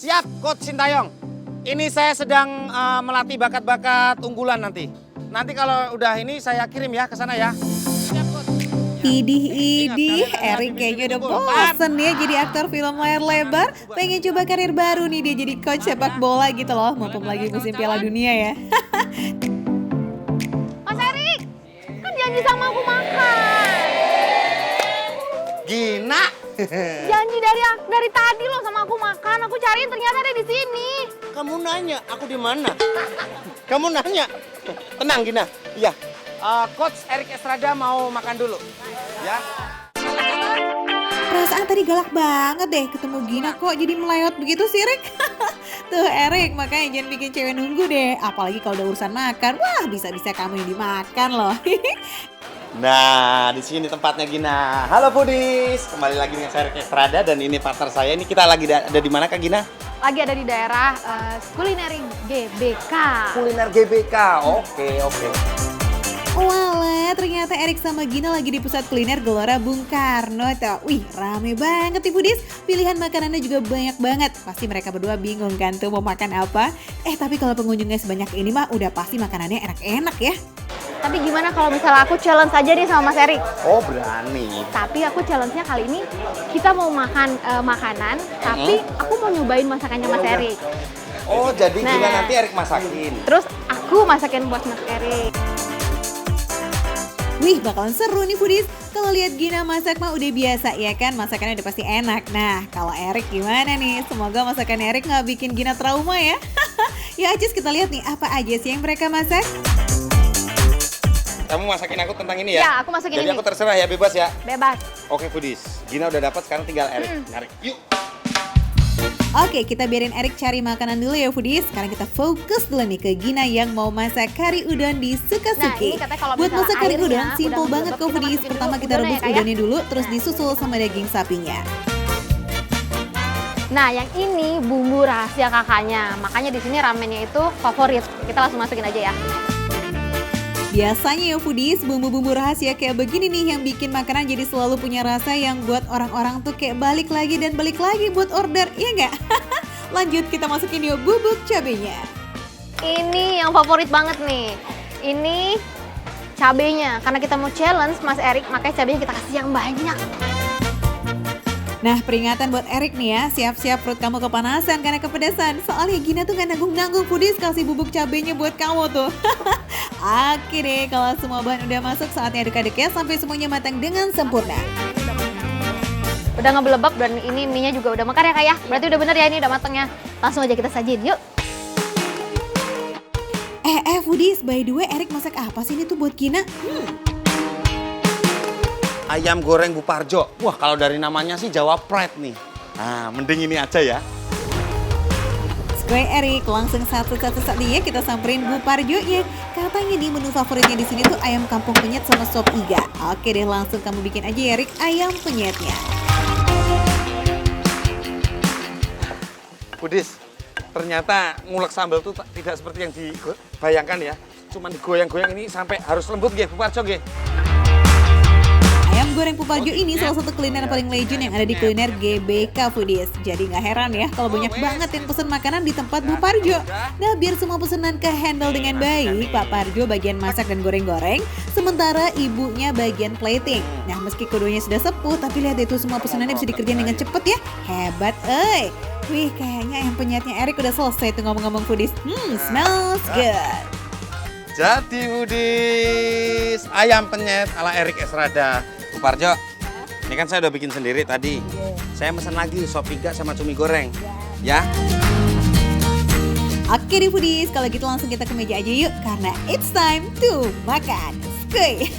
Siap, Coach Sintayong. Ini saya sedang melatih bakat-bakat unggulan nanti. Nanti kalau udah ini saya kirim ya ke sana ya. Siap, Coach. Idih, Erik kayaknya udah bosen ya jadi aktor film layar lebar. Pengen coba karir baru nih dia jadi coach sepak bola gitu loh. Mumpung lagi musim Piala Dunia ya. Mas Erik, kan janji sama aku makan. Gina. Janji dari tadi loh sama aku makan. Aku cariin ternyata ada di sini. Kamu nanya, aku di mana? Kamu nanya. Tenang Gina. Iya. Coach Erik Estrada mau makan dulu. Ya. Perasaan tadi galak banget deh ketemu Gina kok jadi melayot begitu sih Erik. Tuh Erik, makanya jangan bikin cewek nunggu deh. Apalagi kalau udah urusan makan, wah bisa-bisa kamu yang dimakan loh. Nah, di sini tempatnya Gina. Halo Foodies, kembali lagi dengan saya Erik Estrada dan ini partner saya. Ini kita lagi ada di mana Kak Gina? Lagi ada di daerah Kulineri GBK. Kuliner GBK. Oke. Walah, ternyata Erik sama Gina lagi di pusat kuliner Gelora Bung Karno tuh. Wih, rame banget nih Foodies. Pilihan makanannya juga banyak banget. Pasti mereka berdua bingung kan tuh mau makan apa. Tapi kalau pengunjungnya sebanyak ini mah udah pasti makanannya enak-enak ya. Tapi gimana kalau misalnya aku challenge aja nih sama Mas Erik? Oh, berani. Tapi aku challenge-nya kali ini kita mau makan makanan, tapi aku mau nyobain masakannya Mas Erik. Oh, jadi Nah. Gina nanti Erik masakin. Terus aku masakin buat Mas Erik. Wih, bakalan seru nih Foodies. Kalau lihat Gina masak mah udah biasa ya kan, masakannya udah pasti enak. Nah, kalau Erik gimana nih? Semoga masakan Erik nggak bikin Gina trauma ya. Ya Acis, kita lihat nih apa aja sih yang mereka masak. Kamu masakin aku tentang ini ya? Ya, aku masakin Jadi ini. aku terserah ya, bebas ya? Bebas. Oke Foodies, Gina udah dapat, sekarang tinggal Erik. Narik, yuk! Oke, kita biarin Erik cari makanan dulu ya Foodies. Sekarang kita fokus dulu nih ke Gina yang mau masak kari udon di Sukasuki. Nah, ini katanya kalau Buat misalnya masak kari airnya udon, udah simple banget melebek, kok kita Foodies. masukin Pertama dulu kita udonnya rebus ya, Kak, ya? udonnya dulu, terus Nah. disusul sama daging sapinya. Nah, yang ini bumbu rahasia kakaknya. Makanya di sini ramennya itu favorit. Kita langsung masukin aja ya. Biasanya ya Foodies, bumbu-bumbu rahasia kayak begini nih yang bikin makanan jadi selalu punya rasa yang buat orang-orang tuh kayak balik lagi dan balik lagi buat order, iya nggak? Lanjut kita masukin yuk bubuk cabenya. Ini yang favorit banget nih. Ini cabenya. Karena kita mau challenge Mas Erik, makanya cabenya kita kasih yang banyak. Nah, peringatan buat Erik nih ya, siap-siap perut kamu kepanasan karena kepedesan. Soalnya Gina tuh gak nanggung-nanggung Foodies kasih bubuk cabenya buat kamu tuh. Oke deh, kalau semua bahan udah masuk, saatnya aduk-aduk ya sampai semuanya matang dengan sempurna. Udah ngebelebak dan ini mie-nya juga udah mekar ya Kak ya. Berarti udah bener ya ini udah matangnya. Langsung aja kita sajin yuk. Foodies, by the way Erik masak apa sih ini tuh buat Gina? Ayam goreng Bu Parjo. Wah, kalau dari namanya sih Jawa Pride nih. Nah, mending ini aja ya. Gue Erik, langsung satu-satu ya kita samperin Bu Parjo ya. Katanya nih menu favoritnya di sini tuh ayam kampung penyet sama sop iga. Oke deh, langsung kamu bikin aja ya Erik ayam penyetnya. Foodies, ternyata ngulek sambal tuh tidak seperti yang dibayangkan ya. Cuman digoyang-goyang ini sampai harus lembut nggih Bu Parjo nggih. Ayam goreng Bu Parjo ini salah satu kuliner paling legend yang ada di kuliner GBK Foodies. Jadi nggak heran ya kalau banyak banget yang pesen makanan di tempat Bu Parjo. Nah, biar semua pesanan ke handle dengan baik, Pak Parjo bagian masak dan goreng-goreng, sementara ibunya bagian plating. Nah, meski keduanya sudah sepuh, tapi lihat itu semua pesanannya bisa dikerjain dengan cepet ya. Hebat, Wih, kayaknya ayam penyetnya Erik udah selesai tuh ngomong-ngomong Foodies. Smells good. Jadi Foodies, ayam penyet ala Erik Estrada. Bu Parjo, ini kan saya udah bikin sendiri tadi. Saya mesen lagi sop iga sama cumi goreng. Ya. Oke deh Foodies, kalau gitu langsung kita ke meja aja yuk. Karena it's time to makan. Skuy.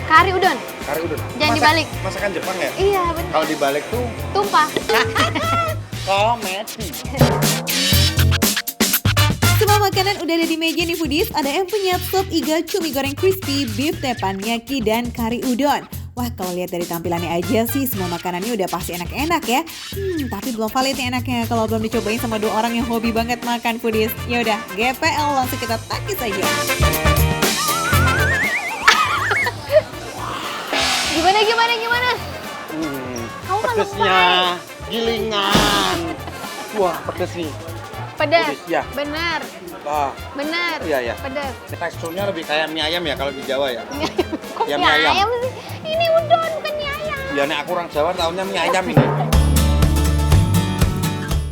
Kari udon. Kari udon. Jangan dibalik. Masakan Jepang ya? Iya bener. Kalau dibalik tuh Tumpah. komedi. Semua makanan udah ada di meja nih Foodies. Ada ayam penyet, sop iga, cumi goreng crispy, beef teppanyaki, dan kari udon. Wah, kalau lihat dari tampilannya aja sih semua makanannya udah pasti enak-enak ya. Tapi belum valid nih enaknya kalau belum dicobain sama dua orang yang hobi banget makan Foodies. Yaudah, GPL langsung kita takis aja. Gimana? Kamu masak Pedesnya gilingan. Wah, pedes nih. Pedas. Pedes, ya. Bener. Wah, Bener. Iya, iya. Pedas. teksturnya lebih kayak mie ayam ya kalau di Jawa ya. Kok Ya, mie mie ayam. ayam sih? Ini udon bukan mie ayam. Ya, nek aku orang Jawa taunya mie ayam ini.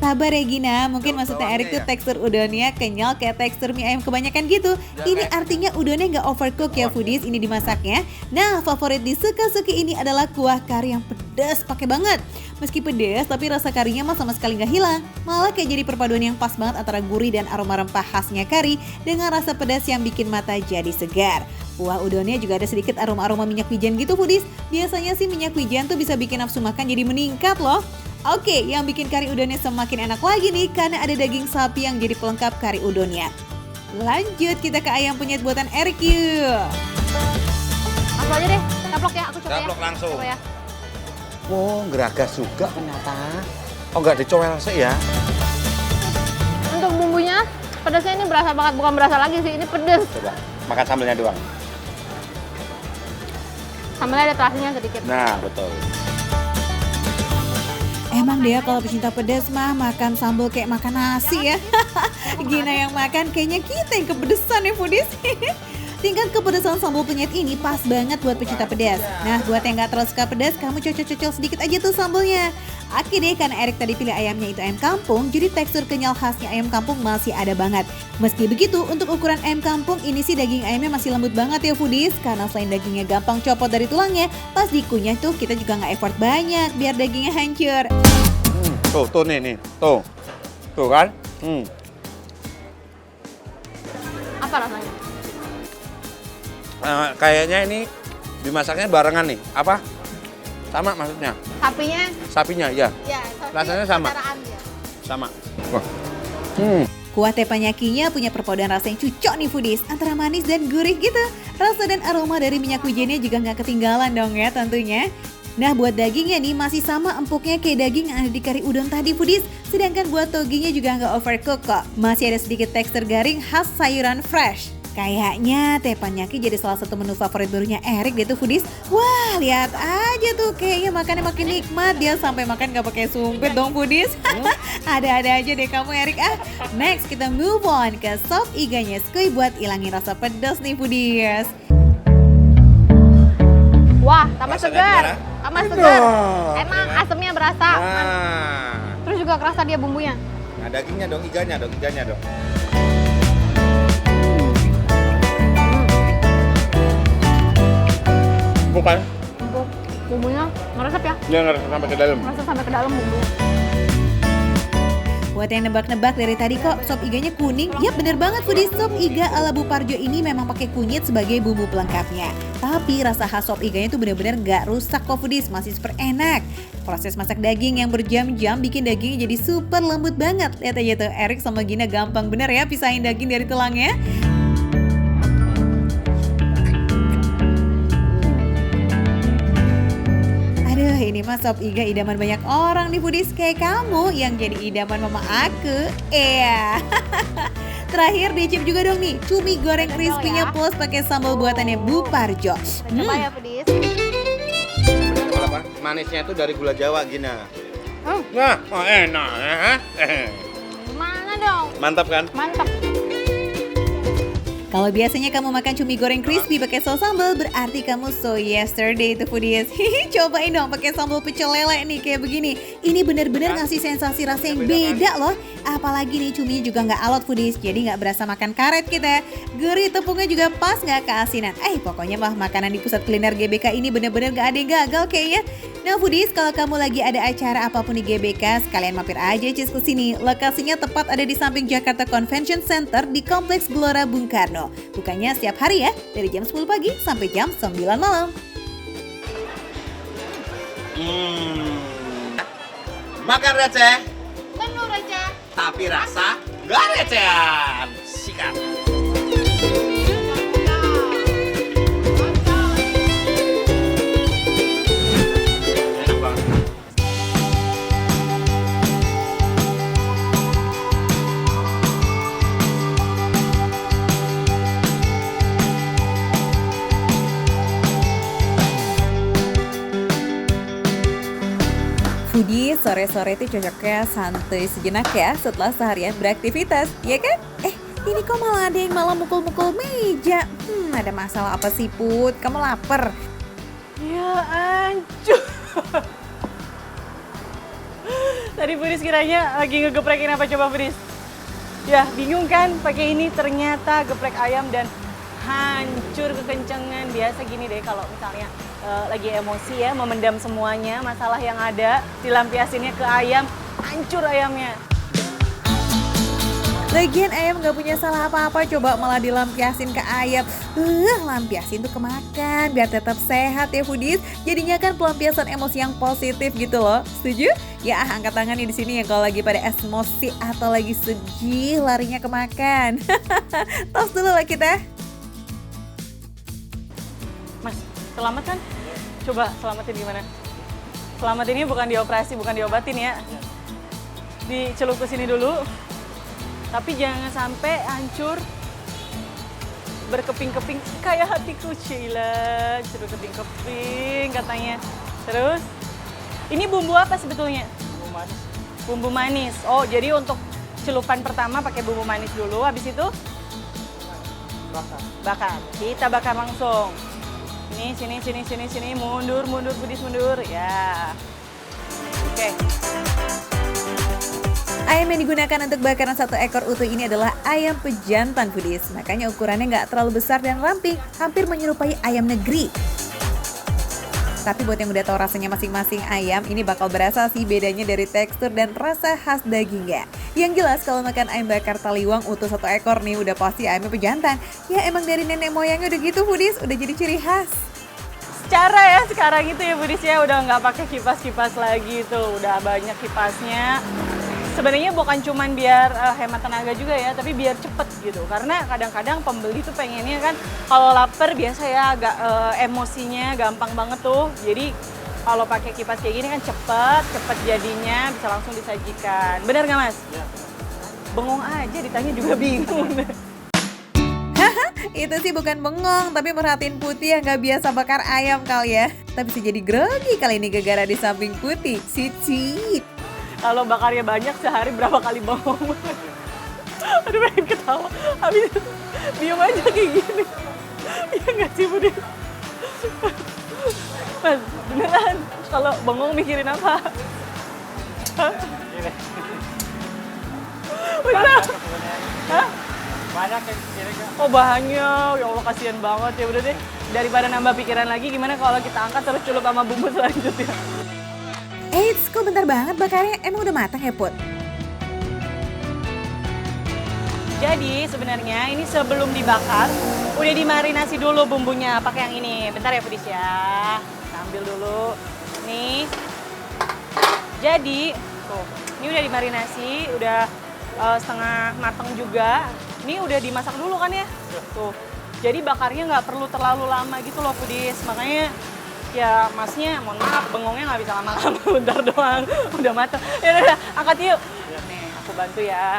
Sabar ya Gina, mungkin maksudnya Erik tuh tekstur udonnya kenyal kayak tekstur mie ayam kebanyakan gitu. Ini artinya udonnya nggak overcook ya foodies ini dimasaknya. Nah, favorit di Suka-Suki ini adalah kuah kari yang pedas pakai banget. Meski pedas, tapi rasa karinya mah sama sekali nggak hilang. Malah kayak jadi perpaduan yang pas banget antara gurih dan aroma rempah khasnya kari dengan rasa pedas yang bikin mata jadi segar. Kuah udonnya juga ada sedikit aroma-aroma minyak wijen gitu foodies. Biasanya sih minyak wijen tuh bisa bikin nafsu makan jadi meningkat loh. Oke, yang bikin kari udonnya semakin enak lagi nih karena ada daging sapi yang jadi pelengkap kari udonnya. Lanjut kita ke ayam penyet buatan Erik yuk. Langsung aja deh, caplok ya, aku coba ya. Caplok langsung. Coba ya. Oh, geragas juga ternyata. Oh, nggak dicowel sih ya. Untuk bumbunya, pedasnya ini berasa banget, bukan berasa lagi sih, ini pedas. Coba, makan sambelnya doang. Sambelnya ada terasinya sedikit. Nah, betul. Emang dia kalau pecinta pedas mah makan sambal kayak makan nasi ya. Gina yang makan kayaknya kita yang kepedesan ya foodies. Tingkat kepedesan sambal penyet ini pas banget buat pecinta pedas. Nah buat yang gak terlalu suka pedas, kamu cocok-cocok sedikit aja tuh sambalnya. Oke deh, karena Erik tadi pilih ayamnya itu ayam kampung, jadi tekstur kenyal khasnya ayam kampung masih ada banget. Meski begitu, untuk ukuran ayam kampung ini sih daging ayamnya masih lembut banget ya foodies. Karena selain dagingnya gampang copot dari tulangnya, pas dikunyah tuh kita juga gak effort banyak biar dagingnya hancur. Tuh nih, tuh. Tuh kan? Apa rasanya? Kayaknya ini dimasaknya barengan nih. Apa? Sama maksudnya? Sapinya? Sapinya, ya. Ya, Rasanya sama? Sama. Wah. Kuah teppanyaki-nya punya perpaduan rasa yang cocok nih foodies, antara manis dan gurih gitu. Rasa dan aroma dari minyak wijennya juga nggak ketinggalan dong ya tentunya. Nah buat dagingnya nih masih sama empuknya kayak daging yang ada di kari udon tadi foodies. Sedangkan buat toginya juga nggak overcook kok. Masih ada sedikit tekstur garing khas sayuran fresh. Kayaknya teppanyaki jadi salah satu menu favorit barunya Erik deh tuh foodies. Wah lihat aja tuh kayaknya makannya makin nikmat. Dia sampai makan gak pakai sumpit dong foodies. Ada-ada aja deh kamu Erik ah. Next kita move on ke sop iganya Skui buat ilangin rasa pedas nih foodies. Wah, tambah Rasanya segar. gimana? Tambah segar. Nah, Emang enak. asamnya berasa. Nah. Terus juga kerasa dia bumbunya. Nah, dagingnya dong, iganya dong. Bukan? Bumbunya meresap ya. Dia ngeresep sampai ke dalam. Meresap sampai ke dalam bumbunya. Buat yang nebak-nebak dari tadi kok sop iganya kuning, ya bener banget foodies, sop iga ala Bu Parjo ini memang pakai kunyit sebagai bumbu pelengkapnya. Tapi rasa khas sop iganya tuh bener-bener gak rusak kok foodies, masih super enak. Proses masak daging yang berjam-jam bikin dagingnya jadi super lembut banget. Lihat aja tuh Erik sama Gina gampang bener ya pisahin daging dari tulangnya. Aduh ini mah sop iga idaman banyak orang nih foodies kayak kamu yang jadi idaman mama aku. Terakhir dicip juga dong nih cumi goreng crispy-nya plus pakai sambal buatannya Bu Parjo. Coba ya pedis. Apa? Manisnya itu dari gula Jawa, Gina. Hmm. Nah, oh, enak ya. Gimana dong? Mantap kan? Mantap. Kalau biasanya kamu makan cumi goreng crispy pakai saus sambal, berarti kamu so yesterday itu foodies. Cobain dong pakai sambal pecel lele nih kayak begini. Ini bener-bener ngasih sensasi rasa yang beda loh. Apalagi nih cuminya juga nggak alot foodies, jadi nggak berasa makan karet kita. Gurih tepungnya juga pas nggak keasinan. Pokoknya mah makanan di pusat kuliner GBK ini bener-bener nggak ada yang gagal kayaknya. Nah foodies, kalau kamu lagi ada acara apapun di GBK, sekalian mampir aja Cis ke sini. Lokasinya tepat ada di samping Jakarta Convention Center di Kompleks Gelora Bung Karno. Bukanya setiap hari ya, dari jam 10 pagi sampai jam 9 malam. Makan receh, Penuh receh. tapi rasa gak recehan. Sikat. Enak banget. Foodies, sore-sore itu cocoknya santai sejenak ya setelah seharian beraktivitas, ya kan? Ini kok malah ada yang malah mukul-mukul meja. Ada masalah apa sih Put? Kamu lapar? Ya ancur. Tadi Budis kiranya lagi ngegeprekin apa coba Budis? Ya bingung kan pakai ini, ternyata geprek ayam dan hancur kekencengan. Biasa gini deh kalau misalnya lagi emosi ya, memendam semuanya masalah yang ada, dilampiasinnya ke ayam, hancur ayamnya. Lagian ayam nggak punya salah apa-apa, coba malah dilampiasin ke ayam. Lampiasin tuh kemakan biar tetap sehat ya Foodies. Jadinya kan pelampiasan emosi yang positif gitu loh. Setuju? Ya angkat tangan nih di sini ya kalau lagi pada emosi atau lagi sedih larinya ke makan. Tos dulu lah kita. Mas, selamat kan? Coba selamatin gimana? Selamatinnya bukan dioperasi, bukan diobatin ya. Dicelup ke sini dulu. Tapi jangan sampai hancur berkeping-keping kayak hatiku Sheila. Berkeping-keping katanya. Terus, ini bumbu apa sebetulnya? Bumbu manis. Bumbu manis. Oh, jadi untuk celupan pertama pakai bumbu manis dulu, habis itu bakar. Kita bakar langsung. Ini sini, mundur, Budis mundur. Ya. Oke. Ayam yang digunakan untuk bakaran 1 ekor utuh ini adalah ayam pejantan Foodies. Makanya ukurannya nggak terlalu besar dan ramping, hampir menyerupai ayam negeri. Tapi buat yang udah tahu rasanya masing-masing ayam, ini bakal berasa sih bedanya dari tekstur dan rasa khas dagingnya. Yang jelas kalau makan ayam bakar taliwang utuh 1 ekor nih udah pasti ayamnya pejantan. Ya emang dari nenek moyangnya udah gitu Foodies, udah jadi ciri khas. Cara ya sekarang itu ya Budis ya udah nggak pakai kipas-kipas lagi tuh, udah banyak kipasnya. Sebenarnya bukan cuman biar hemat tenaga juga ya, tapi biar cepet gitu. Karena kadang-kadang pembeli tuh pengennya kan kalau lapar biasa ya agak emosinya gampang banget tuh. Jadi kalau pakai kipas kayak gini kan cepet jadinya, bisa langsung disajikan. Bener nggak Mas? Iya. Bengong aja ditanya juga bingung. Itu sih bukan bengong, tapi merhatiin Putih yang gak biasa bakar ayam kali ya. Tapi bisa jadi grogi kali ini gara-gara di samping Putih, sweet. Kalau bakarnya banyak sehari berapa kali bengong? Aduh pengen ketawa, habis itu diem aja kayak gini. Iya nggak sih Budi? Mas, beneran kalau bengong mikirin apa? Beneran? Hah? Banyak yang pikirin Kak. Oh bahannya, ya Allah kasihan banget ya. Udah deh, daripada nambah pikiran lagi, gimana kalau kita angkat terus celup sama bumbu selanjutnya? Eits, kok bentar banget bakarnya? Emang udah matang ya Put? Jadi sebenarnya ini sebelum dibakar, udah dimarinasi dulu bumbunya. Pakai yang ini, bentar ya Pudis ya. Ambil dulu, nih. Jadi, tuh, ini udah dimarinasi, udah setengah matang juga. Ini udah dimasak dulu kan ya? Tuh. Jadi bakarnya nggak perlu terlalu lama gitu loh Pudis. Makanya ya masnya mohon maaf bengongnya nggak bisa lama-lama, bentar doang. Udah matang. Ya udah, angkat yuk. Nih, aku bantu ya.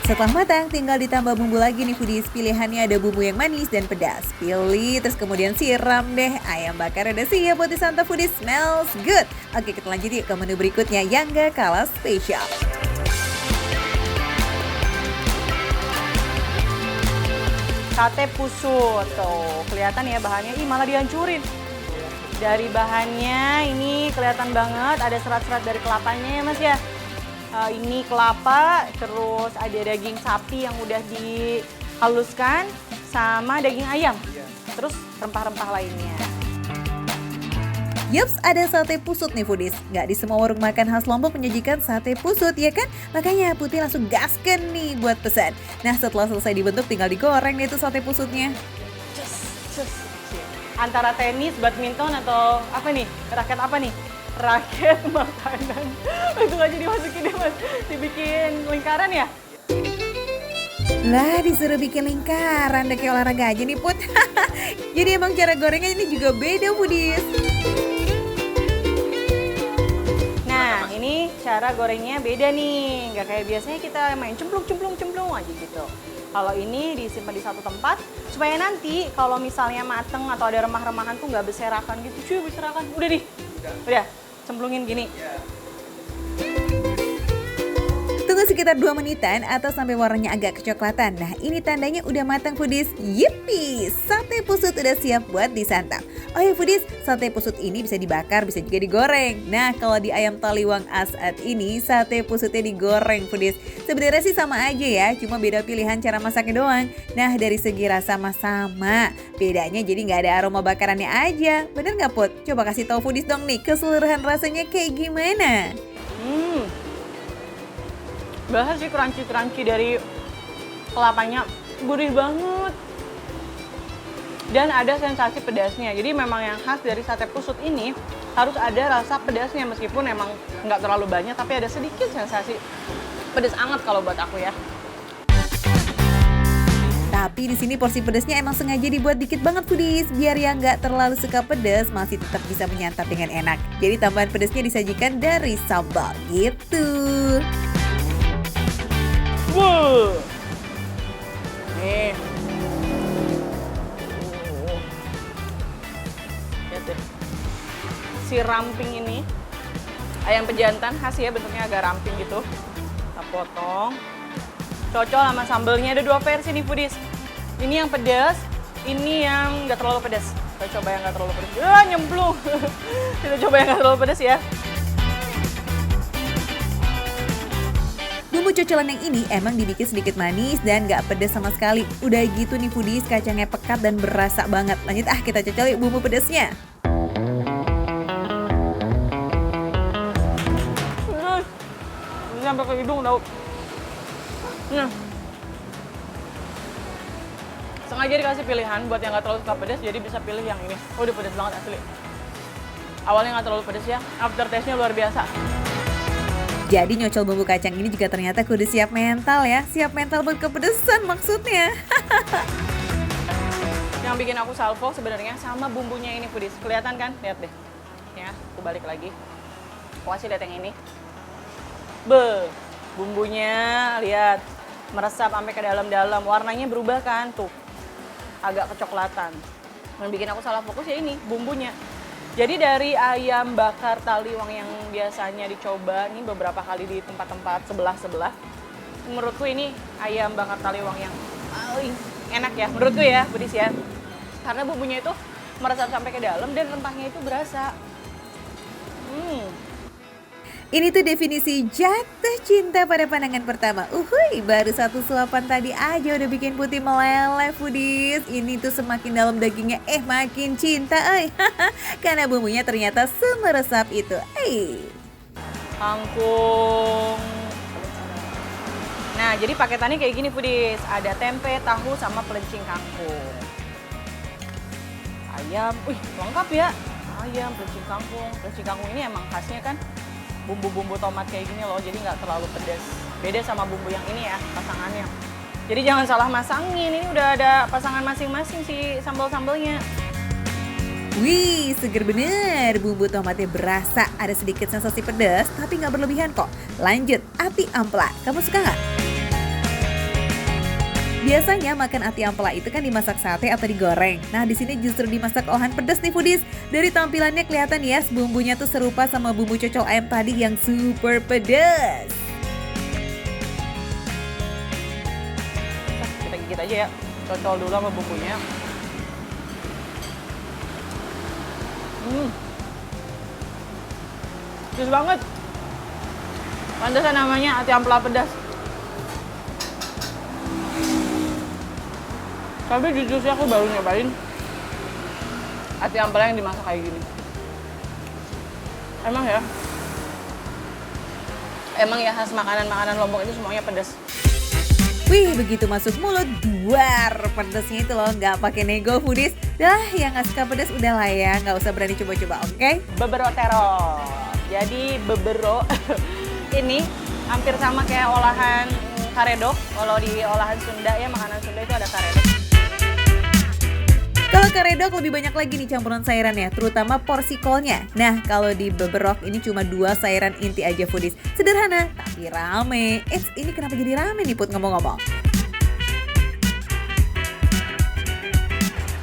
Setelah matang, tinggal ditambah bumbu lagi nih Foodies. Pilihannya ada bumbu yang manis dan pedas. Pilih, terus kemudian siram deh. Ayam bakar udah siap buat disantap Foodies. Smells good. Oke, kita lanjut yuk ke menu berikutnya yang gak kalah spesial. Sate pusut, tuh kelihatan ya bahannya, ih malah dihancurin. Dari bahannya ini kelihatan banget ada serat-serat dari kelapanya ya Mas ya. Ini kelapa, terus ada daging sapi yang udah dihaluskan, sama daging ayam, terus rempah-rempah lainnya. Yups, ada sate pusut nih Foodies. Gak di semua warung makan khas Lombok menyajikan sate pusut ya kan? Makanya Putih langsung gasken nih buat pesan. Nah setelah selesai dibentuk tinggal digoreng nih tuh sate pusutnya. Cus. Antara tenis, badminton atau apa nih? Raket apa nih? Raket makanan. Itu aja dimasukin deh Mas. Dibikin lingkaran ya? Lah disuruh bikin lingkaran, udah kayak olahraga aja nih Put. Jadi emang cara gorengnya ini juga beda Foodies. Nah ini cara gorengnya beda nih. Nggak kayak biasanya kita main cemplung aja gitu. Kalau ini disimpan di satu tempat supaya nanti kalau misalnya mateng atau ada remah-remahan tuh nggak berserakan gitu. Cuy berserakan. Udah nih. Udah. cemplungin gini. Tunggu sekitar 2 menitan atau sampai warnanya agak kecoklatan. Nah, ini tandanya udah matang foodies. Yippee! Sate pusut udah siap buat disantap. Oh ya foodies, sate pusut ini bisa dibakar, bisa juga digoreng. Nah, kalau di ayam taliwang asat ini, sate pusutnya digoreng foodies. Sebenarnya sih sama aja ya, cuma beda pilihan cara masaknya doang. Nah, dari segi rasa mah sama. Bedanya jadi nggak ada aroma bakarannya aja. Bener nggak Put? Coba kasih tahu foodies dong nih, keseluruhan rasanya kayak gimana? Berasa sih crunchy dari kelapanya, gurih banget. Dan ada sensasi pedasnya. Jadi memang yang khas dari sate pusut ini harus ada rasa pedasnya, meskipun emang nggak terlalu banyak, tapi ada sedikit sensasi pedas anget kalau buat aku ya. Tapi di sini porsi pedasnya emang sengaja dibuat dikit banget foodies, biar yang nggak terlalu suka pedas masih tetap bisa menyantap dengan enak. Jadi tambahan pedasnya disajikan dari sambal gitu. Wow. Nih. Lihat deh. Si ramping ini ayam pejantan khas ya, bentuknya agak ramping gitu. Kita potong. Cocok sama sambelnya, ada 2 versi nih foodies. Ini yang pedas, ini yang nggak terlalu pedas. Kita coba yang nggak terlalu pedas. Nyemplung. Kita coba yang nggak terlalu pedas ya. Bumbu cocolan yang ini emang dibikin sedikit manis dan gak pedas sama sekali. Udah gitu nih foodies, kacangnya pekat dan berasa banget. Lanjut kita cocol yuk bumbu pedasnya. Ini sampai ke hidung tau. Nah. Sengaja dikasih pilihan buat yang gak terlalu suka pedas, jadi bisa pilih yang ini. Oh, udah pedas banget asli. Awalnya gak terlalu pedas ya, after taste-nya luar biasa. Jadi nyocol bumbu kacang ini juga ternyata kudu siap mental ya. Siap mental buat kepedesan maksudnya. Yang bikin aku salvo sebenarnya sama bumbunya ini foodies. Kelihatan kan? Lihat deh. Ya, aku balik lagi. Aku kasih lihat yang ini. Bumbunya lihat meresap sampai ke dalam-dalam. Warnanya berubah kan? Tuh. Agak kecoklatan. Yang bikin aku salah fokus ya ini, bumbunya. Jadi dari ayam bakar taliwang yang biasanya dicoba ini beberapa kali di tempat-tempat sebelah-sebelah, menurutku ini ayam bakar taliwang yang paling enak ya, menurutku ya, foodies ya. Karena bumbunya itu meresap sampai ke dalam dan rempahnya itu berasa. Ini tuh definisi jatuh cinta pada pandangan pertama. Uhuy, baru 1 suapan tadi aja udah bikin Putih meleleh foodies. Ini tuh semakin dalam dagingnya makin cinta karena bumbunya ternyata semeresap itu. Kangkung. Nah, jadi paketannya kayak gini foodies. Ada tempe, tahu, sama pelencing kangkung. Ayam, lengkap ya. Ayam, pelencing kangkung. Pelencing kangkung ini emang khasnya kan bumbu-bumbu tomat kayak gini loh, jadi nggak terlalu pedas. Beda sama bumbu yang ini ya, pasangannya. Jadi jangan salah masangin, ini udah ada pasangan masing-masing si sambal-sambalnya. Wih, seger bener. Bumbu tomatnya berasa, ada sedikit sensasi pedas, tapi nggak berlebihan kok. Lanjut, ati ampela. Kamu suka nggak? Biasanya makan ati ampela itu kan dimasak sate atau digoreng. Nah, di sini justru dimasak olahan pedas nih foodies. Dari tampilannya kelihatan ya, bumbunya tuh serupa sama bumbu cocol ayam tadi yang super pedas. Kita gigit aja ya, cocol dulu sama bumbunya. Pedas banget. Pantesan namanya ati ampela pedas. Tapi jujur sih aku baru nyobain ati ampela yang dimasak kayak gini. Emang ya khas makanan-makanan Lombok itu semuanya pedas. Wih, begitu masuk mulut, duar pedesnya itu loh, nggak pakai nego foodies. Dah, yang nggak suka pedas udah lah ya, nggak usah berani coba-coba, oke? Bebero terong. Jadi bebero ini hampir sama kayak olahan karedok. Kalau di olahan Sunda ya, makanan Sunda itu ada karedok. Kalau karedok lebih banyak lagi nih campuran sayurannya, terutama porsi kolnya. Nah, kalau di beberok ini cuma 2 sayuran inti aja foodies. Sederhana, tapi rame. Ini kenapa jadi rame nih Put ngomong-ngomong?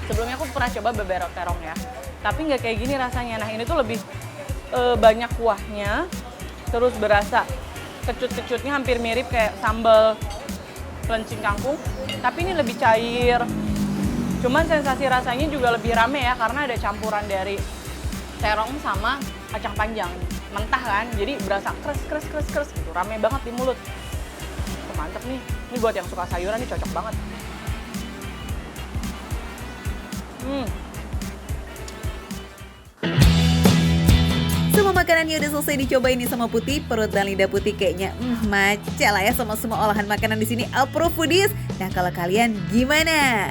Sebelumnya aku pernah coba beberok terong ya, tapi nggak kayak gini rasanya. Nah, ini tuh lebih banyak kuahnya, terus berasa kecut-kecutnya hampir mirip kayak sambal pelencing kangkung, tapi ini lebih cair. Cuman sensasi rasanya juga lebih rame ya, karena ada campuran dari terong sama kacang panjang mentah kan, jadi berasa kres gitu, rame banget di mulut. Mantep nih, ini buat yang suka sayuran nih cocok banget. Semua makanannya udah selesai dicobain nih sama Putih, perut dan lidah Putih kayaknya maca lah ya sama semua olahan makanan di sini. Approve foodies. Nah kalau kalian gimana?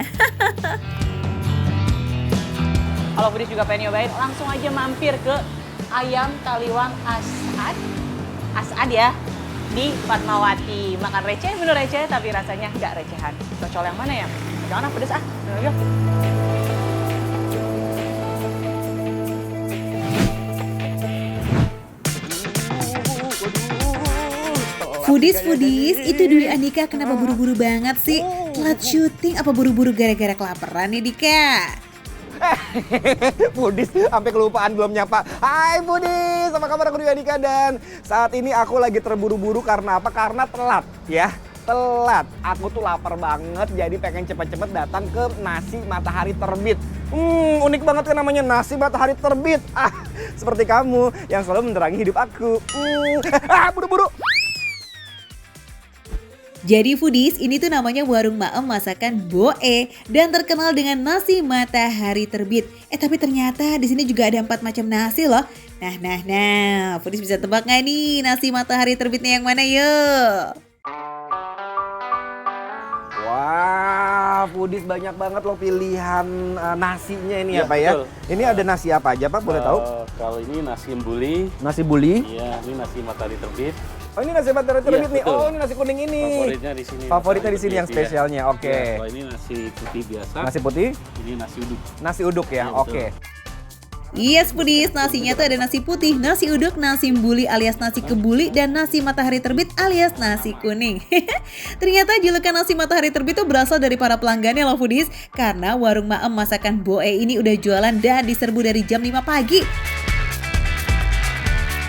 Kalau foodies juga pengen nyobain, langsung aja mampir ke Ayam Taliwang Asad ya, di Fatmawati. Makan receh, bener receh, tapi rasanya nggak recehan. Cocol yang mana ya? Jangan pedes ah. Yuk. Foodies, itu Dwi Andika kenapa buru-buru banget sih? Telat syuting apa buru-buru gara-gara kelaparan nih Dika? Foodies, sampai kelupaan belum nyapa. Hai Foodies, apa kabar? Aku Dwi Andika dan saat ini aku lagi terburu-buru karena apa? Karena telat ya. Telat. Aku tuh lapar banget jadi pengen cepet-cepet datang ke Nasi Matahari Terbit. Unik banget kan namanya Nasi Matahari Terbit. Seperti kamu yang selalu menerangi hidup aku. Buru-buru. Jadi foodies, ini tuh namanya warung maem masakan Boe dan terkenal dengan nasi matahari terbit. Tapi ternyata di sini juga ada 4 macam nasi loh. Nah, foodies bisa tebak nggak nih nasi matahari terbitnya yang mana yuk? Wah, Foodies banyak banget loh pilihan nasinya ini ya, Ya, Pak ya. betul. Ini ada nasi apa aja Pak, boleh tahu? Kalau ini nasi embuli, Nasi buli. iya ini nasi matahari terbit. Oh ini nasi matahari terbit nih. betul. Oh ini nasi kuning ini. Favoritnya di sini. Favoritnya matahari di sini yang terbit, iya. spesialnya. Oke. Ya, kalau ini nasi putih biasa, Nasi putih, ini nasi uduk. nasi uduk ya. Iya, betul. Oke. Yes foodies, nasinya tuh ada nasi putih, nasi uduk, nasi mbuli alias nasi kebuli, dan nasi matahari terbit alias nasi kuning. Ternyata julukan nasi matahari terbit itu berasal dari para pelanggannya loh foodies, karena warung maem masakan Boe ini udah jualan dan diserbu dari jam 5 pagi.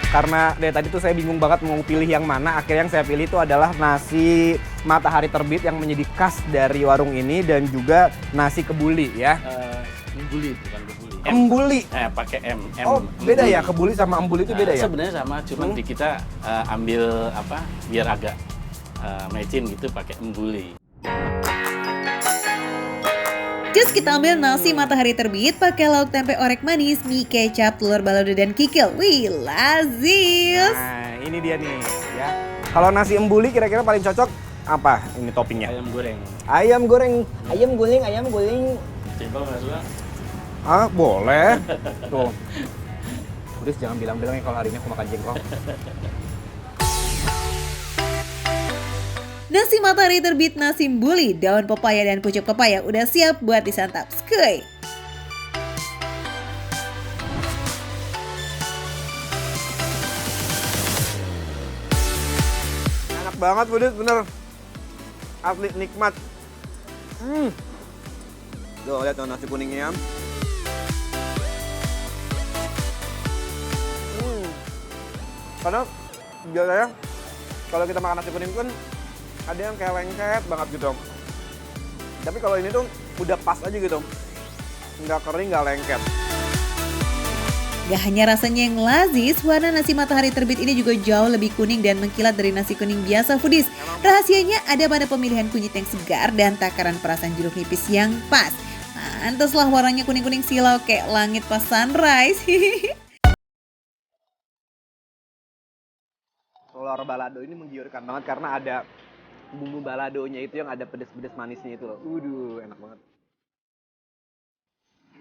Karena dari tadi tuh saya bingung banget mau pilih yang mana. Akhirnya yang saya pilih itu adalah nasi matahari terbit yang menjadi khas dari warung ini dan juga nasi kebuli ya. Embuli bukan kebuli. Embuli. Pakai M. Oh beda ya, kebuli sama embuli itu beda ya? Sebenarnya sama, cuman di kita ambil apa biar agak matching gitu pakai embuli. Terus kita ambil nasi matahari terbit pakai lauk tempe orek manis, mie kecap, telur balado dan kikil. Wih, lazis. Nah ini dia nih ya. Kalau nasi embuli kira-kira paling cocok apa ini toppingnya? Ayam goreng. Ayam goreng. Ayam guling. Cendol nggak suka? Boleh. Tuh. Udah jangan bilang-bilang ya kalau hari ini aku makan jengkol. Nasi matahari terbit, nasi mbuli, daun pepaya dan pucuk pepaya udah siap buat disantap. Skuy. Enak banget Budut, bener. Asli nikmat. Tuh lihat tuh nasi kuningnya. Karena biasanya kalau kita makan nasi kuning kan ada yang kayak lengket banget gitu. Tapi kalau ini tuh udah pas aja gitu. Nggak kering, nggak lengket. Gak hanya rasanya yang lazis, warna nasi matahari terbit ini juga jauh lebih kuning dan mengkilat dari nasi kuning biasa foodies. Rahasianya ada pada pemilihan kunyit yang segar dan takaran perasan jeruk nipis yang pas. Pantaslah warnanya kuning-kuning silau kayak langit pas sunrise. Telur balado ini menggiurkan banget karena ada bumbu baladonya itu yang ada pedes-pedes manisnya itu loh. Enak banget.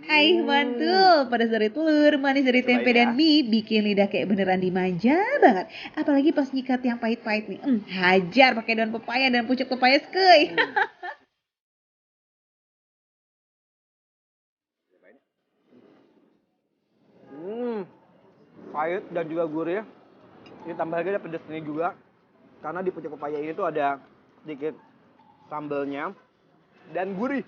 Hai mantul, pedas dari telur, manis dari tempe dan mie, bikin lidah kayak beneran dimanja banget. Apalagi pas nyikat yang pahit-pahit nih. Hajar pakai daun pepaya dan pucuk pepaya skuy. Pahit dan juga gurih. Ini tambah lagi ada pedesnya juga. Karena di pucuk pepaya ini tuh ada sedikit sambelnya dan gurih.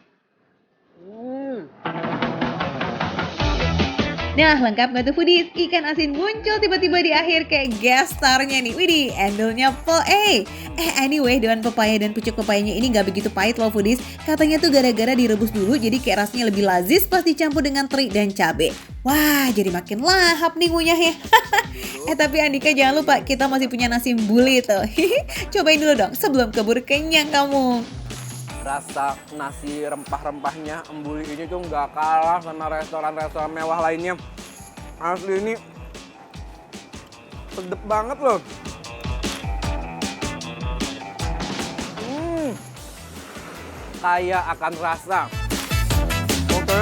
Nah, lengkap gak tuh foodies? Ikan asin muncul tiba-tiba di akhir kayak guest star-nya nih. Widih, endulnya full A. Anyway, daun pepaya dan pucuk pepayanya ini gak begitu pahit loh foodies. Katanya tuh gara-gara direbus dulu jadi kayak rasanya lebih lazis pas dicampur dengan teri dan cabe. Wah, jadi makin lahap nih ngunyahnya. Tapi Andika jangan lupa kita masih punya nasi embuli tuh. Cobain dulu dong sebelum keburu kenyang kamu. Rasa nasi rempah-rempahnya embuli ini tuh nggak kalah sama restoran-restoran mewah lainnya. Asli ini sedep banget loh. Kaya akan rasa. Oke.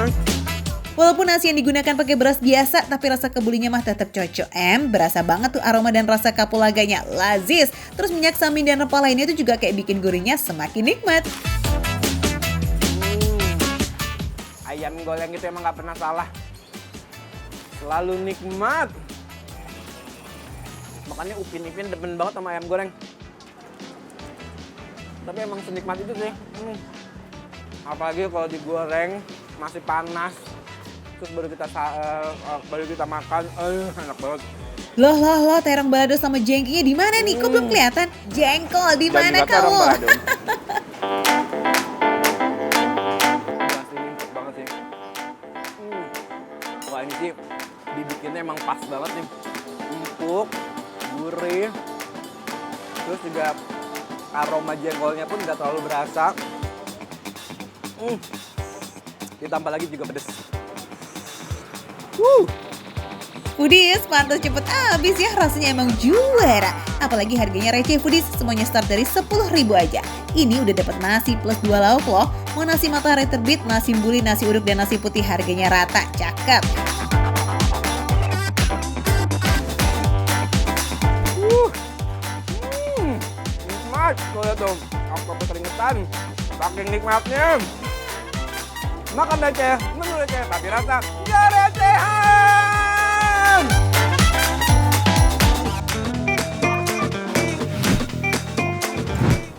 Walaupun nasi yang digunakan pakai beras biasa, tapi rasa kebulinya mah tetap cocok. Berasa banget tuh aroma dan rasa kapulaganya, lazis. Terus minyak samin dan rempah lainnya itu juga kayak bikin gurihnya semakin nikmat. Ayam goreng itu emang nggak pernah salah. Selalu nikmat. Makanya Upin Ipin demen banget sama ayam goreng. Tapi emang senikmat itu sih. Apalagi kalau digoreng masih panas. Terus baru kita makan, enak banget. Loh, terong balado sama jengkinya di mana nih? Kok belum kelihatan? Jengkol di mana kamu? Wah ini sih dibikinnya emang pas banget nih. Empuk, gurih. Terus juga aroma jengkolnya pun nggak terlalu berasa. Ditambah lagi juga pedes. Foodies, pantas cepet habis ya, rasanya emang juara. Apalagi harganya receh foodies, semuanya start dari 10.000 aja. Ini udah dapat nasi plus 2 lauk loh. Mau nasi matahari terbit, nasi embuli, nasi uduk, dan nasi putih harganya rata, cakep. Nikmat, lihat dong. Aku keringetan, saking nikmatnya. Makan receh, menu receh, tapi rasa juara.